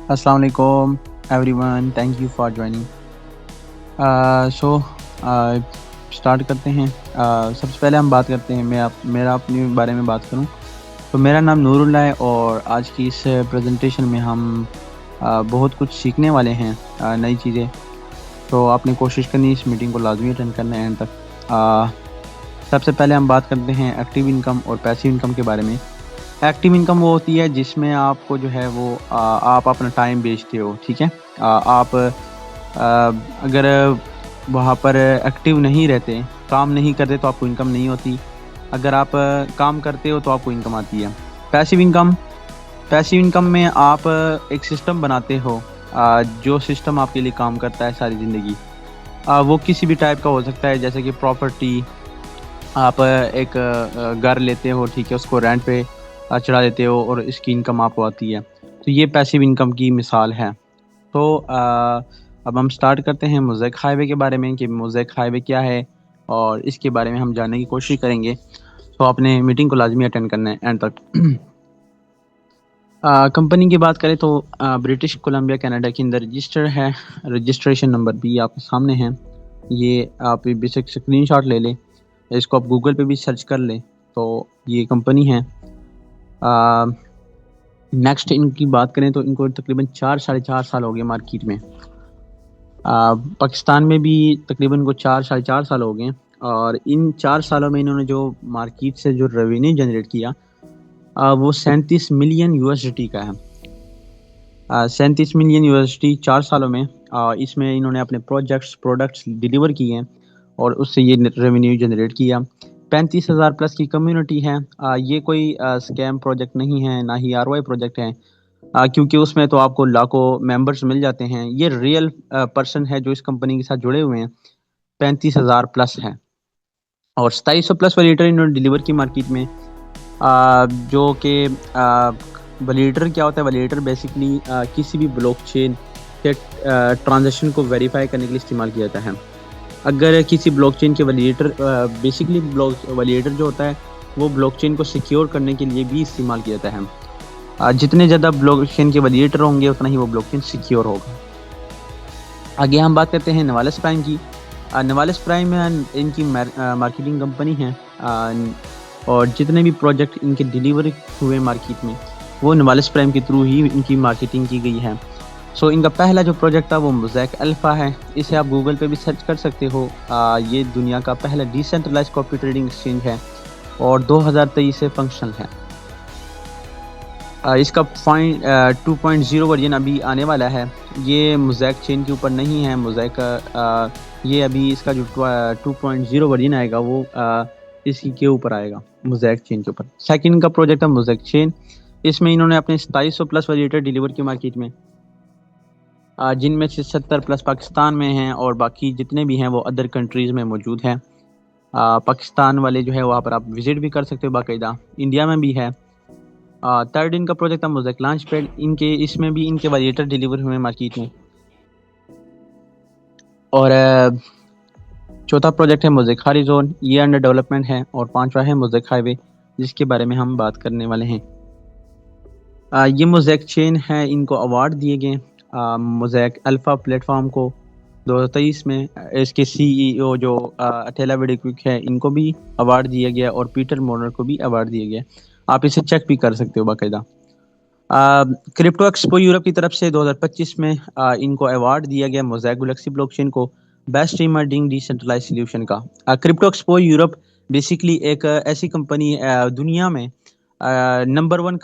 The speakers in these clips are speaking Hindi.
अस्सलाम वालेकुम everyone, thank you for joining. So start करते हैं। सबसे पहले हम बात करते हैं, मेरा अपने बारे में बात करूं तो मेरा नाम नूरुल्लाह है और आज की इस प्रेजेंटेशन में हम बहुत कुछ सीखने वाले हैं, नई चीज़ें। तो आपने कोशिश करनी है इस मीटिंग को लाजमी अटेंड करना है एंड तक। सबसे पहले हम बात करते हैं एक्टिव इनकम और पैसिव इनकम के बारे में। एक्टिव इनकम वो होती है जिसमें आपको जो है वो आप अपना टाइम बेचते हो, ठीक है। आप अगर वहाँ पर एक्टिव नहीं रहते, काम नहीं करते तो आपको इनकम नहीं होती। अगर आप काम करते हो तो आपको इनकम आती है। पैसिव इनकम में आप एक सिस्टम बनाते हो, जो सिस्टम आपके लिए काम करता है सारी ज़िंदगी। वो किसी भी टाइप का हो सकता है, जैसे कि प्रॉपर्टी। आप एक घर लेते हो, ठीक है, उसको रेंट पे चढ़ा देते हो और इसकी इनकम आपको आती है। तो ये पैसिव इनकम की मिसाल है। तो अब हम स्टार्ट करते हैं मोज़ेक हाईवे के बारे में कि मोज़ेक हाईवे क्या है, और इसके बारे में हम जानने की कोशिश करेंगे। तो आपने मीटिंग को लाजमी अटेंड करना है एंड तक। कंपनी की बात करें तो ब्रिटिश कोलंबिया कनाडा के अंदर रजिस्टर है। रजिस्ट्रेशन नंबर भी आपके सामने है। ये आप बेसिक स्क्रीनशॉट ले लें, इसको आप गूगल पे भी सर्च कर लें। तो ये कंपनी है। नेक्स्ट इनकी बात करें तो इनको तकरीबन 4 साढ़े 4 साल हो गए मार्केट में। पाकिस्तान में भी तकरीबन को 4 साढ़े 4 साल हो गए, और इन 4 सालों में इन्होंने जो मार्केट से जो रेवेन्यू जनरेट किया वो 37 मिलियन यूएसडी का है। 37 मिलियन यूएसडी 4 सालों में। इसमें इन्होंने अपने प्रोडक्ट्स डिलीवर किए हैं और उससे ये रेवेन्यू जनरेट किया। 35,000 प्लस की कम्युनिटी है। ये कोई स्कैम प्रोजेक्ट नहीं है, ना ही आरओआई प्रोजेक्ट है, क्योंकि उसमें तो आपको लाखों मेंबर्स मिल जाते हैं। ये रियल पर्सन है जो इस कंपनी के साथ जुड़े हुए हैं। 35,000 प्लस है और 2700 प्लस वैलिडेटर इन्होंने डिलीवर की मार्केट में। जो कि वैलिडेटर क्या होता है? वैलिडेटर बेसिकली किसी भी ब्लॉकचेन के ट्रांजैक्शन को वेरीफाई करने के लिए इस्तेमाल किया जाता है। अगर किसी ब्लॉकचेन के वैलिडेटर बेसिकली वैलिडेटर जो होता है वो ब्लॉकचेन को सिक्योर करने के लिए भी इस्तेमाल किया जाता है। जितने ज़्यादा ब्लॉकचेन के वैलिडेटर होंगे उतना ही वो ब्लॉकचेन सिक्योर होगा। आगे हम बात करते हैं नवालिस प्राइम की। नवालिस प्राइम इनकी मार्केटिंग कंपनी है, और जितने भी प्रोजेक्ट इनके डिलीवर हुए मार्केट में वो नवालिस प्राइम के थ्रू ही इनकी मार्केटिंग की गई है। सो इनका पहला जो प्रोजेक्ट था वो मोज़ेक अल्फ़ा है। इसे आप गूगल पे भी सर्च कर सकते हो। ये दुनिया का पहला डिसेंट्रलाइज्ड कॉपी ट्रेडिंग एक्सचेंज है और 2023 से फंक्शनल है। इसका 2.0 वर्जन अभी आने वाला है। ये मोज़ेक चेन के ऊपर नहीं है। मोज़ेक ये अभी इसका जो 2.0 वर्जन आएगा वो इसी के ऊपर आएगा, मोज़ेक चेन के ऊपर। सेकंड का प्रोजेक्ट है मोज़ेक चेन। इसमें इन्होंने अपने 2700 प्लस वैलिडेटर डिलीवर की मार्केट में, जिनमें से 70 प्लस पाकिस्तान में हैं और बाकी जितने भी हैं वो अदर कंट्रीज़ में मौजूद हैं। पाकिस्तान वाले जो है वहाँ पर आप विज़िट भी कर सकते हो, बाकायदा इंडिया में भी है। थर्ड इनका प्रोजेक्ट था मोज़ेक लॉन्च पैड। इसमें भी इनके वैलिडेटर डिलीवर हुए मार्केट में। और चौथा प्रोजेक्ट है मोज़ेक हॉरिज़ॉन, ये अंडर डेवलपमेंट है। और पांचवा है मोज़ेक हाईवे, जिसके बारे में हम बात करने वाले हैं। ये मोज़ेक चेन है, इनको अवार्ड दिए गए मोज़ेक अल्फ़ा प्लेटफॉर्म को 2023 में। इसके सीईओ जो अटेला वेडिक्विक है, इनको भी अवार्ड दिया गया और पीटर मोनर को भी अवार्ड दिया गया। आप इसे चेक भी कर सकते हो बाकायदा। क्रिप्टो एक्सपो यूरोप की तरफ से 2025 में इनको अवार्ड दिया गया मोज़ेक गैलेक्सी ब्लॉकचेन को बेस्ट इमर्जिंग डिसेंट्रलाइज्ड सॉल्यूशन का। क्रिप्टो एक्सपो यूरोप बेसिकली एक ऐसी कंपनी दुनिया में नंबर 1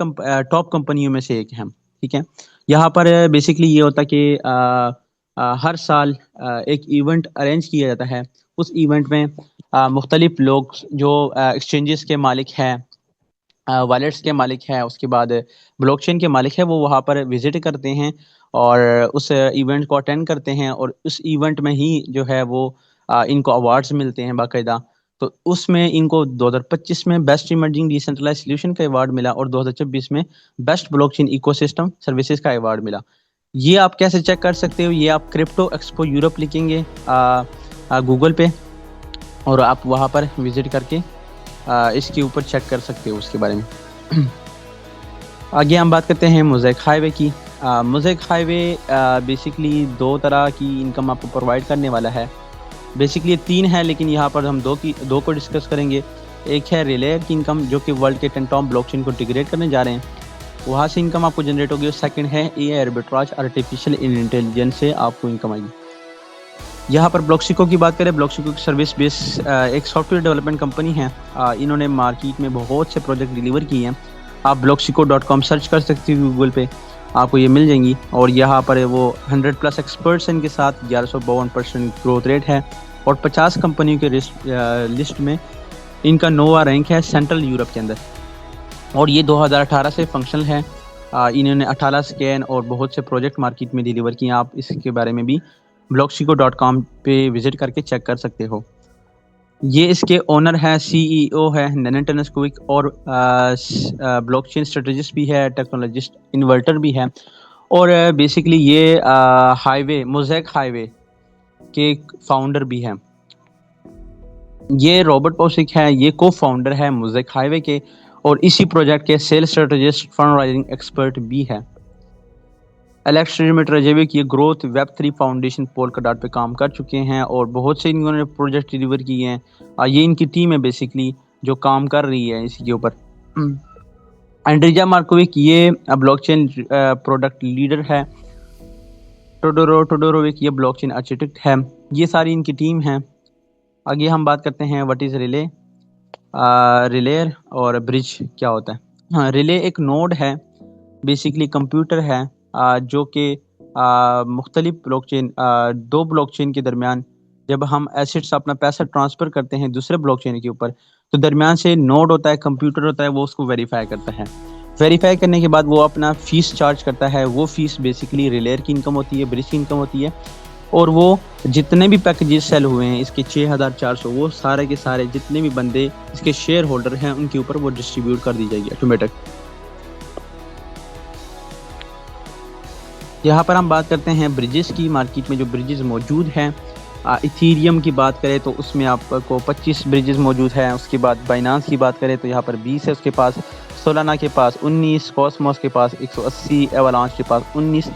टॉप कंपनियों में से एक है, ठीक है। यहाँ पर बेसिकली ये होता है कि हर साल एक इवेंट अरेंज किया जाता है। उस इवेंट में मुख्तलिफ लोग जो एक्सचेंजेस के मालिक हैं, वॉलेट्स के मालिक हैं, उसके बाद ब्लॉकचेन के मालिक है, वो वहाँ पर विजिट करते हैं और उस इवेंट को अटेंड करते हैं। और उस इवेंट में ही जो है वो इनको अवार्ड्स मिलते हैं बाकायदा। तो उसमें इनको 2025 में बेस्ट इमर्जिंग डिसेंट्रलाइज्ड सॉल्यूशन का अवार्ड मिला और 2026 में बेस्ट ब्लॉकचेन इकोसिस्टम सर्विसेज का अवार्ड मिला। ये आप कैसे चेक कर सकते हो? ये आप क्रिप्टो एक्सपो यूरोप लिखेंगे गूगल पे और आप वहाँ पर विजिट करके इसके ऊपर चेक कर सकते हो उसके बारे में। आगे हम बात करते हैं मोज़ेक हाईवे की। मोज़ेक हाईवे बेसिकली दो तरह की इनकम आपको प्रोवाइड करने वाला है। बेसिकली ये तीन है, लेकिन यहाँ पर हम दो को डिस्कस करेंगे। एक है रिलेयर की इनकम, जो कि वर्ल्ड के 10 टॉप ब्लॉकचेन को इंटीग्रेट करने जा रहे हैं, वहाँ से इनकम आपको जनरेट होगी। और सेकंड है एआई आर्बिट्राज, आर्टिफिशियल इंटेलिजेंस से आपको इनकम आएगी। यहाँ पर ब्लॉक्सिको की बात करें, ब्लॉक्सिको की सर्विस बेस एक सॉफ्टवेयर डेवलपमेंट कंपनी है। इन्होंने मार्केट में बहुत से प्रोजेक्ट डिलीवर किए हैं। आप bloxico.com सर्च कर सकते हो गूगल पे, आपको ये मिल जाएंगी। और यहाँ पर वो 100+ एक्सपर्ट्स इनके साथ 1152% ग्रोथ रेट है और 50 कंपनियों के लिस्ट में इनका 9वां रैंक है सेंट्रल यूरोप के अंदर। और ये 2018 से फंक्शनल है। इन्होंने 18 स्कैन और बहुत से प्रोजेक्ट मार्केट में डिलीवर किए। आप इसके बारे में भी bloxico.com पे विजिट करके चेक कर सकते हो। ये इसके ओनर है, सीईओ है नेनन टेनेस्कोविक, और ब्लॉकचेन स्ट्रेटेजिस्ट भी है, टेक्नोलॉजिस्ट, इन्वर्टर भी है। और बेसिकली ये मोज़ेक हाईवे के फाउंडर भी हैं। ये रॉबर्ट पॉसिक है, ये को फाउंडर है मोज़ेक हाईवे के, और इसी प्रोजेक्ट के sales strategist, fund raising expert भी है। एलेक्स ये ग्रोथ वेब3 फाउंडेशन पोलकाडॉट पे काम कर चुके हैं और बहुत से इन्होंने प्रोजेक्ट डिलीवर किए हैं। ये इनकी टीम है बेसिकली जो काम कर रही है इसी के ऊपर। एंड्रिजा मार्कोविक ये ब्लॉकचेन प्रोडक्ट लीडर है। टोडोरोविक ये ब्लॉकचेन आर्किटेक्ट है। ये सारी इनकी टीम है। आगे हम बात करते हैं व्हाट इज़ रिले, रिलेयर और ब्रिज क्या होता है। हाँ, रिले एक नोड है, बेसिकली कंप्यूटर है जो कि मुख्तलिफ ब्लॉकचेन, दो ब्लॉकचेन के दरमियान जब हम एसेट्स अपना पैसा ट्रांसफ़र करते हैं दूसरे ब्लॉकचेन के ऊपर, तो दरमियान से नोड होता है, कंप्यूटर होता है, वो उसको वेरीफाई करता है। वेरीफाई करने के बाद वो अपना फ़ीस चार्ज करता है। वो फ़ीस बेसिकली रिलेयर की इनकम होती है, ब्रिज की इनकम होती है। और वो जितने भी पैकेजेस सेल हुए हैं इसके 6400, वो सारे के सारे जितने भी बंदे इसके शेयर होल्डर हैं उनके ऊपर वो डिस्ट्रीब्यूट कर दी जाएगी ऑटोमेटिक। यहाँ पर हम बात करते हैं ब्रिजेस की। मार्केट में जो ब्रिजेस मौजूद हैं, इथीरियम की बात करें तो उसमें आपको 25 ब्रिजेस मौजूद हैं। उसके बाद बाइनांस की बात करें तो यहाँ पर 20 है उसके पास, सोलाना के पास 19, कॉस्मोस के पास 180, एवलांच के पास 19,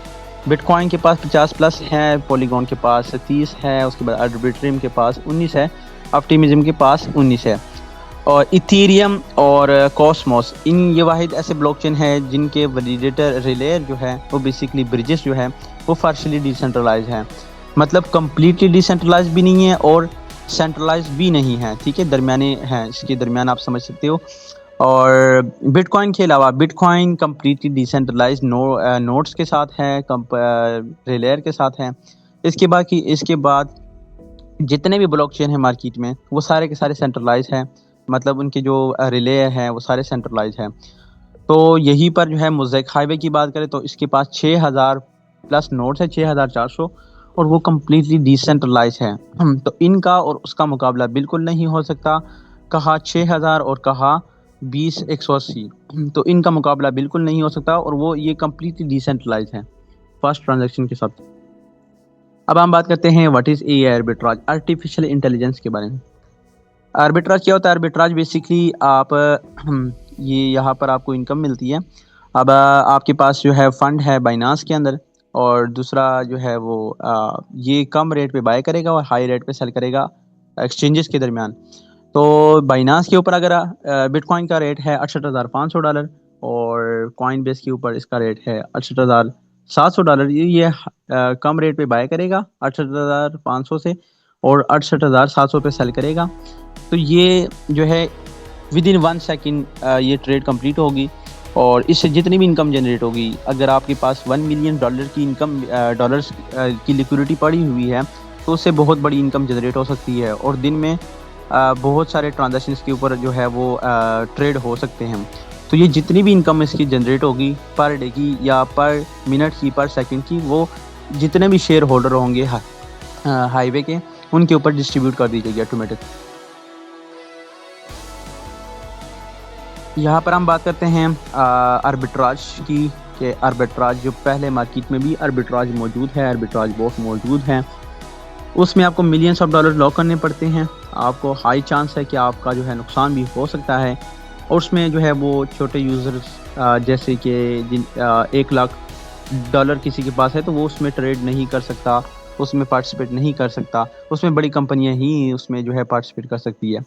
बिटकॉइन के पास 50+ है, पॉलीगॉन के पास 30 है, उसके बाद आर्बिट्रियम के पास 19 है, ऑप्टिमिज्म के पास 19 है। और इथीरियम और कॉस्मोस इन ये वाहिद ऐसे ब्लॉकचेन है जिनके वैलिडेटर रिलेयर जो है वो बेसिकली ब्रिजेस जो है वो पार्शियली डिसेंट्रलाइज है। मतलब कंप्लीटली डिसेंट्रलाइज भी नहीं है और सेंट्रलाइज भी नहीं है, ठीक है, दरमियाने हैं, इसके दरमियान आप समझ सकते हो। और बिटकॉइन के अलावा बिटकॉइन कंप्लीटली डिसेंट्रलाइज नोड्स के साथ है, रिलेयर के साथ है। इसके बाद जितने भी ब्लॉकचेन है मार्केट में वो सारे के सारे सेंट्रलाइज है, मतलब उनके जो रिले हैं वो सारे सेंट्रलाइज हैं। तो यहीं पर जो है मोज़ेक हाईवे की बात करें तो इसके पास 6000+ नोड्स है, 6400, और वो कम्प्लीटली डिसेंट्रलाइज है। तो इनका और उसका मुकाबला बिल्कुल नहीं हो सकता। कहा 6000 और कहा 20 180, तो इनका मुकाबला बिल्कुल नहीं हो सकता और वो ये कम्प्लीटली डिसेंट्रलाइज है फर्स्ट ट्रांजेक्शन के साथ। अब हम बात करते हैं what is AI arbitrage, artificial intelligence के बारे में। आर्बिट्राज क्या होता है? आर्बिट्राज बेसिकली आप ये यहाँ पर आपको इनकम मिलती है। अब आपके पास जो है फंड है बाइनांस के अंदर, और दूसरा जो है वो ये कम रेट पे बाय करेगा और हाई रेट पे सेल करेगा एक्सचेंजेस के दरमियान। तो बाइनांस के ऊपर अगर बिटकॉइन का रेट है $68,500 और कॉइन बेस के ऊपर इसका रेट है $68,700। ये कम रेट पे बाय करेगा 68,500 से और 68,700 पे सेल करेगा। तो ये जो है विद इन 1 सेकेंड ये ट्रेड कंप्लीट होगी और इससे जितनी भी इनकम जनरेट होगी, अगर आपके पास $1 मिलियन की इनकम डॉलर्स की लिक्विडिटी पड़ी हुई है तो उससे बहुत बड़ी इनकम जनरेट हो सकती है और दिन में बहुत सारे ट्रांजैक्शंस के ऊपर जो है वो ट्रेड हो सकते हैं। तो ये जितनी भी इनकम इसकी जनरेट होगी पर डे की या पर मिनट की, पर सेकंड की, वो जितने भी शेयर होल्डर होंगे हाईवे के उनके ऊपर डिस्ट्रीब्यूट कर दी जाएगी ऑटोमेटिक। यहाँ पर हम बात करते हैं आर्बिट्राज की, कि आर्बिट्राज जो पहले मार्केट में भी आर्बिट्राज मौजूद है, आर्बिट्राज बहुत मौजूद है, उसमें आपको मिलियंस ऑफ डॉलर लॉक करने पड़ते हैं। आपको हाई चांस है कि आपका जो है नुकसान भी हो सकता है। और उसमें जो है वो छोटे यूज़र्स जैसे कि 1 लाख डॉलर किसी के पास है तो वो उसमें ट्रेड नहीं कर सकता, उसमें पार्टिसिपेट नहीं कर सकता, उसमें बड़ी कंपनियां ही उसमें जो है पार्टिसिपेट कर सकती है।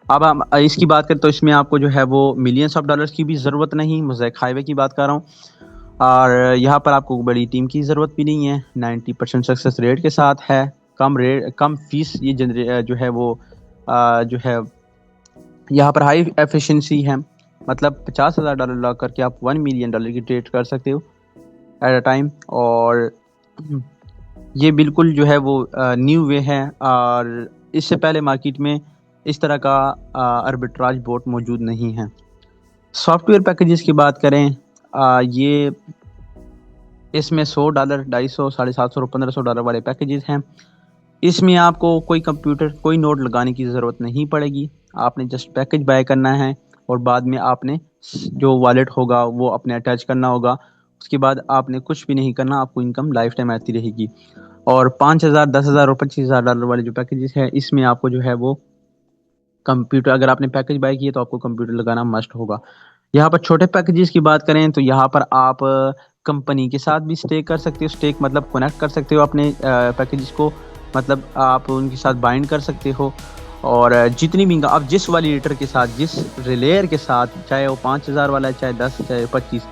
अब हम इसकी बात करें तो इसमें आपको जो है वो मिलियंस ऑफ डॉलर्स की भी ज़रूरत नहीं, मोज़ेक हाईवे की बात कर रहा हूँ। और यहाँ पर आपको बड़ी टीम की ज़रूरत भी नहीं है, 90% सक्सेस रेट के साथ है, कम फीस ये जो है वो जो है यहाँ पर हाई एफिशिएंसी है, मतलब $50,000 लॉक करके आप $1 मिलियन की ट्रेड कर सकते हो एट अ टाइम। और ये बिल्कुल जो है वो न्यू वे है, और इससे पहले मार्केट में इस तरह का आर्बिट्राज बोट मौजूद नहीं है। सॉफ्टवेयर पैकेजेस की बात करें, ये इसमें $100, $250, $750 और $1500 वाले पैकेजेस हैं। इसमें आपको कोई कंप्यूटर, कोई नोड लगाने की ज़रूरत नहीं पड़ेगी, आपने जस्ट पैकेज बाय करना है और बाद में आपने जो वॉलेट होगा वो अपने अटैच करना होगा। उसके बाद आपने कुछ भी नहीं करना, आपको इनकम लाइफ टाइम आती रहेगी। और 5000, 10,000 और $25,000 वाले जो पैकेजेस हैं, इसमें आपको जो है वो कंप्यूटर, अगर आपने पैकेज बाय किए तो आपको कंप्यूटर लगाना मस्ट होगा। यहाँ पर छोटे पैकेजेस की बात करें तो यहाँ पर आप कंपनी के साथ भी स्टेक कर सकते हो, स्टेक मतलब कनेक्ट कर सकते हो अपने पैकेजेस को, मतलब आप उनके साथ बाइंड कर सकते हो। और जितनी भी आप जिस वैलिडेटर के साथ, जिस रिलेयर के साथ, चाहे वो 5000 वाला है, चाहे 10, चाहे 25,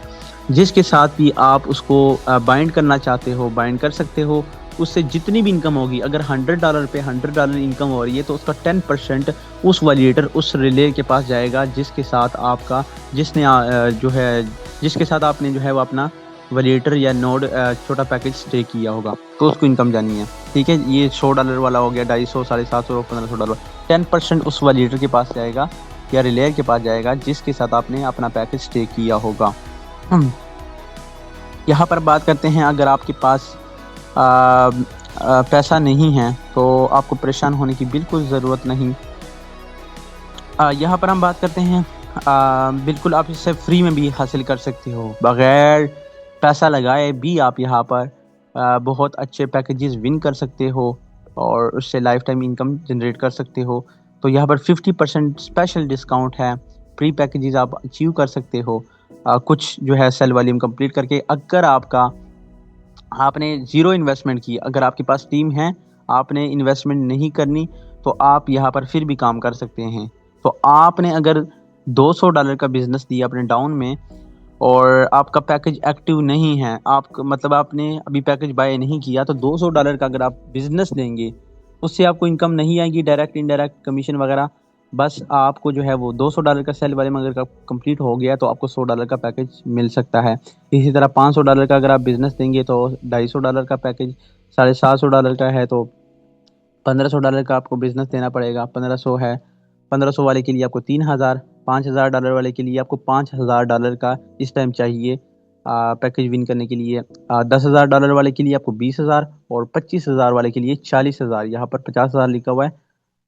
जिसके साथ भी आप उसको बाइंड करना चाहते हो बाइंड कर सकते हो। उससे जितनी भी इनकम होगी, अगर $100 पे $100 इनकम हो रही है तो उसका 10% उस वैलिडेटर, उस रिले के पास जाएगा जिसके साथ आपका, जिसने जो है जिसके साथ आपने जो है वो अपना वैलिडेटर या नोड छोटा पैकेज स्टे किया होगा, तो उसको इनकम जानी है। ठीक है, ये $100 वाला हो गया, 250, $750 और $1500। 10% उस वैलिडेटर के पास जाएगा या रिलेयर के पास जाएगा जिसके साथ आपने अपना पैकेज स्टे किया होगा। यहाँ पर बात करते हैं, अगर आपके पास पैसा नहीं है तो आपको परेशान होने की बिल्कुल ज़रूरत नहीं। यहाँ पर हम बात करते हैं, बिल्कुल आप इसे फ्री में भी हासिल कर सकते हो, बगैर पैसा लगाए भी आप यहाँ पर बहुत अच्छे पैकेजेस विन कर सकते हो और उससे लाइफ टाइम इनकम जनरेट कर सकते हो। तो यहाँ पर 50% स्पेशल डिस्काउंट है, फ्री पैकेजेस आप अचीव कर सकते हो कुछ जो है सेल वॉल्यूम कंप्लीट करके। अगर आपने ज़ीरो इन्वेस्टमेंट की, अगर आपके पास टीम है, आपने इन्वेस्टमेंट नहीं करनी, तो आप यहाँ पर फिर भी काम कर सकते हैं। तो आपने अगर $200 का बिजनेस दिया अपने डाउन में और आपका पैकेज एक्टिव नहीं है, आप मतलब आपने अभी पैकेज बाय नहीं किया, तो $200 का अगर आप बिजनेस देंगे, उससे आपको इनकम नहीं आएगी, डायरेक्ट इनडायरेक्ट कमीशन वगैरह। बस आपको जो है वो $200 का सेल वाले में अगर कंप्लीट हो गया तो आपको $100 का पैकेज मिल सकता है। इसी तरह $500 का अगर आप बिजनेस देंगे तो $250 का पैकेज, $750 का है तो $1500 का आपको बिजनेस देना पड़ेगा। 1500 है, 1500 वाले के लिए आपको 3000, $5000 वाले के लिए आपको $5000 का इस टाइम चाहिए पैकेज विन करने के लिए। $10,000 वाले के लिए आपको 20,000 और 25,000 वाले के लिए 40,000। यहाँ पर 50,000 लिखा हुआ है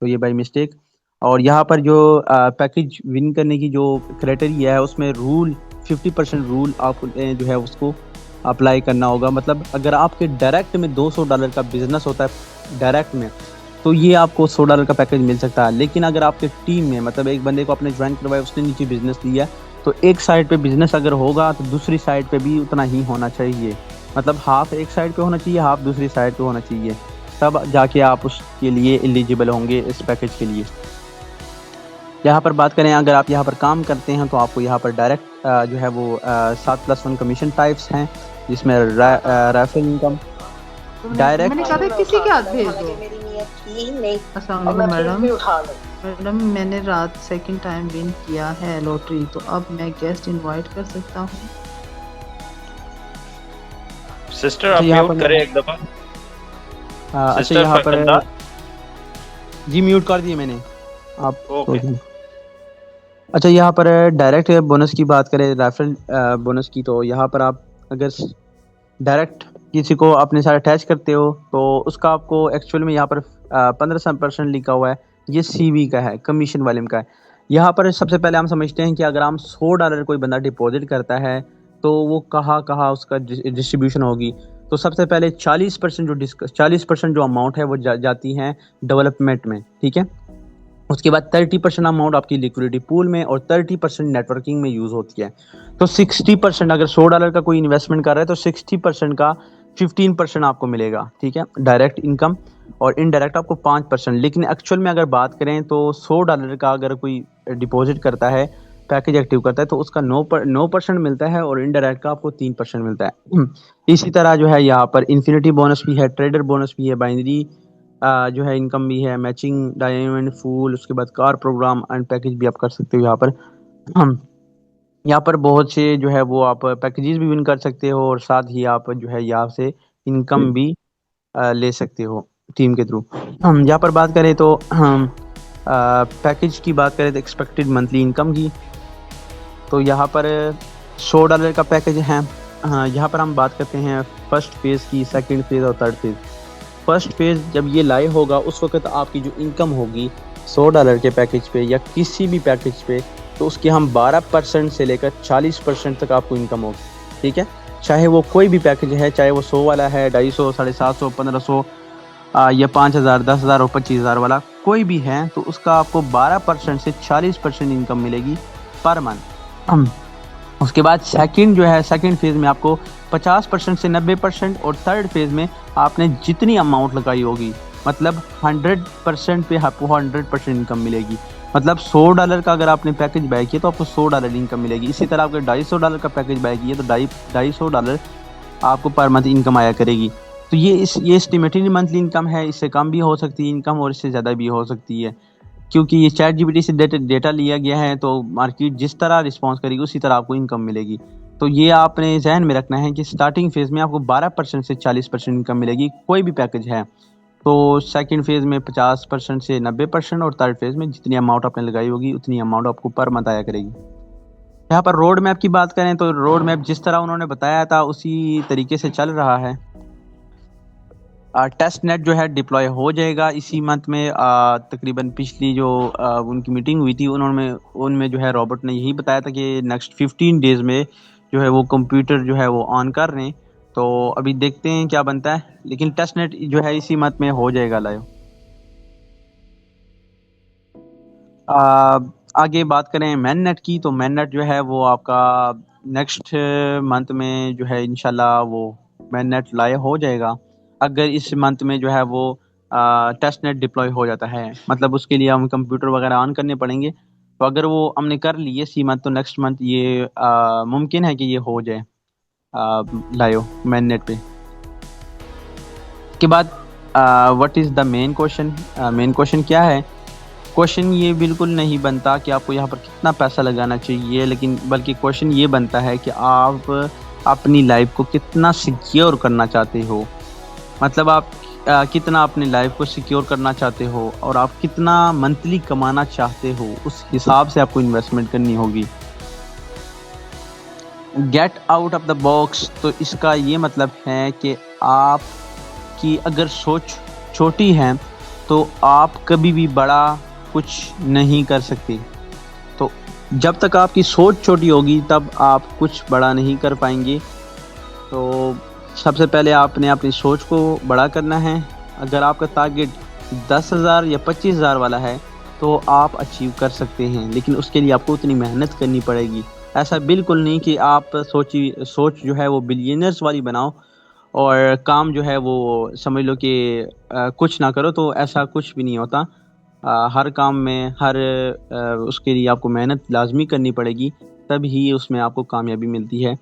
तो ये बाई मिस्टेक। और यहाँ पर जो पैकेज विन करने की जो क्राइटेरिया है उसमें रूल 50% रूल आप जो है उसको अप्लाई करना होगा। मतलब अगर आपके डायरेक्ट में $200 का बिजनेस होता है डायरेक्ट में, तो ये आपको $100 का पैकेज मिल सकता है। लेकिन अगर आपके टीम में, मतलब एक बंदे को आपने ज्वाइन करवाया, उसने नीचे बिजनेस दिया, तो एक साइड पे बिजनेस अगर होगा तो दूसरी साइड पे भी उतना ही होना चाहिए। मतलब हाफ एक साइड पे होना चाहिए, हाफ दूसरी साइड पे होना चाहिए, तब जाके आप उसके लिए एलिजिबल होंगे इस पैकेज के लिए। यहाँ पर बात करें, अगर आप यहाँ पर काम करते हैं तो आपको यहाँ पर डायरेक्ट जो है वो 7+1 कमीशन टाइप्स हैं, जिसमें रेफरल इनकम डायरेक्ट। मैंने कहा था किसी के हाथ भेज दो। मेरी नीयत थी नहीं, अस्सलाम और मैं वालेकुम फिर भी उठा ली। मैडम, मैंने रात सेकंड टाइम विन किया है लॉटरी, तो अब मैं गेस्ट इनवाइट कर सकता हूँ? सिस्टर आप म्यूट करें एक दफा। अच्छा यहाँ पर जी म्यूट कर दिए मैंने, आप ओके। अच्छा यहाँ पर डायरेक्ट बोनस की बात करें, रेफरल बोनस की, तो यहाँ पर आप अगर डायरेक्ट किसी को अपने साथ अटैच करते हो तो उसका आपको एक्चुअल में यहाँ पर 15% लिखा हुआ है, ये सीवी का है, कमीशन वाले का है। यहाँ पर सबसे पहले हम समझते हैं कि अगर हम $100 कोई बंदा डिपॉजिट करता है तो वो कहाँ उसका डिस्ट्रीब्यूशन होगी। तो सबसे पहले 40% जो अमाउंट है वो जाती है डेवलपमेंट में, ठीक है। उसके बाद 30% अमाउंट आपकी लिक्विडिटी पूल में और 30% नेटवर्किंग में यूज़ होती है। तो 60% अगर $100 का कोई इन्वेस्टमेंट कर रहा है तो 60% का 15% आपको मिलेगा, ठीक है, डायरेक्ट इनकम, और इनडायरेक्ट आपको 5%। लेकिन एक्चुअल में अगर बात करें तो $100 का अगर कोई डिपॉजिट करता है, पैकेज एक्टिव करता है, तो उसका 9% मिलता है और इनडायरेक्ट का आपको 3% मिलता है। इसी तरह जो है यहाँ पर इन्फिनिटी बोनस भी है, ट्रेडर बोनस भी है, बाइनरी जो है इनकम भी है, मैचिंग डायमंड फूल, उसके बाद कार प्रोग्राम एंड पैकेज भी आप कर सकते हो यहाँ पर। हम यहाँ पर बहुत से जो है वो आप पैकेजेस भी विन कर सकते हो और साथ ही आप जो है यहाँ से इनकम भी ले सकते हो टीम के थ्रू। हम यहाँ पर बात करें तो हम पैकेज की बात करें तो एक्सपेक्टेड मंथली इनकम की, तो यहाँ पर $100 का पैकेज है। हाँ, यहाँ पर हम बात करते हैं फर्स्ट फेज़ की, सेकंड फेज़ और थर्ड फेज़। फर्स्ट फेज़ जब ये लाइव होगा उस वक्त आपकी जो इनकम होगी $100 के पैकेज पे या किसी भी पैकेज पे, तो उसके हम 12% से लेकर 40% तक आपको इनकम होगी, ठीक है। चाहे वो कोई भी पैकेज है, चाहे वो 100 वाला है, 250, 750, 1500 या 5000, 10,000 और 25,000 वाला कोई भी है, तो उसका आपको 12% से 40% इनकम मिलेगी पर मंथ। उसके बाद सेकंड जो है, सेकंड फेज़ में आपको 50% से 90% और थर्ड फेज़ में आपने जितनी अमाउंट लगाई होगी, मतलब 100% पे आपको 100% इनकम मिलेगी। मतलब $100 का अगर आपने पैकेज बाय किया तो आपको $100 इनकम मिलेगी। इसी तरह आपके $250 का पैकेज बाय किया तो $250 आपको पर मंथ इनकम आया करेगी। तो ये एस्टिमेटेड मंथली इनकम है, इससे कम भी हो सकती है इनकम और इससे ज़्यादा भी हो सकती है, क्योंकि ये चैट जीपीटी से डेटा लिया गया है, तो मार्केट जिस तरह रिस्पॉन्स करेगी उसी तरह आपको इनकम मिलेगी। तो ये आपने जहन में रखना है कि स्टार्टिंग फेज़ में आपको 12% से 40% इनकम मिलेगी, कोई भी पैकेज है। तो सेकंड फेज़ में 50% से 90% और थर्ड फेज़ में जितनी अमाउंट आपने लगाई होगी उतनी अमाउंट आपको पर मंथ आया करेगी। यहाँ पर रोड मैप की बात करें तो रोड मैप जिस तरह उन्होंने बताया था उसी तरीके से चल रहा है। टेस्ट नेट जो है डिप्लॉय हो जाएगा इसी मंथ में। तकरीबन पिछली जो उनकी मीटिंग हुई थी उनमें जो है रॉबर्ट ने यही बताया था कि नेक्स्ट 15 डेज में जो है वो कंप्यूटर जो है वो ऑन कर रहे हैं। तो अभी देखते हैं क्या बनता है, लेकिन टेस्ट नेट जो है इसी मंथ में हो जाएगा लाइव। आगे बात करें मैन नेट की, तो मैन नेट जो है वो आपका नेक्स्ट मंथ में जो है इंशाल्लाह वो मैन नेट लाइव हो जाएगा, अगर इस मंथ में जो है वो टेस्ट नेट डिप्लॉय हो जाता है। मतलब उसके लिए हम कंप्यूटर वगैरह ऑन करने पड़ेंगे, तो अगर वो हमने कर लिए इसी मंथ तो नेक्स्ट मंथ ये मुमकिन है कि ये हो जाए लाइव मैन नेट पे। के बाद what is the main question. Main question क्या है? क्वेश्चन ये बिल्कुल नहीं बनता कि आपको यहाँ पर कितना पैसा लगाना चाहिए, लेकिन बल्कि क्वेश्चन ये बनता है कि आप अपनी लाइफ को कितना सिक्योर करना चाहते हो। मतलब आप कितना अपनी लाइफ को सिक्योर करना चाहते हो और आप कितना मंथली कमाना चाहते हो, उस हिसाब से आपको इन्वेस्टमेंट करनी होगी। Get out of the box, तो इसका ये मतलब है कि आपकी अगर सोच छोटी है तो आप कभी भी बड़ा कुछ नहीं कर सकते। तो जब तक आपकी सोच छोटी होगी तब आप कुछ बड़ा नहीं कर पाएंगे। तो सबसे पहले आपने अपनी सोच को बड़ा करना है। अगर आपका टारगेट 10,000 या 25,000 वाला है तो आप अचीव कर सकते हैं, लेकिन उसके लिए आपको उतनी मेहनत करनी पड़ेगी। ऐसा बिल्कुल नहीं कि आप सोच जो है वो बिलियनर्स वाली बनाओ और काम जो है वो समझ लो कि कुछ ना करो, तो ऐसा कुछ भी नहीं होता। हर काम में उसके लिए आपको मेहनत लाजमी करनी पड़ेगी, तब ही उसमें आपको कामयाबी मिलती है।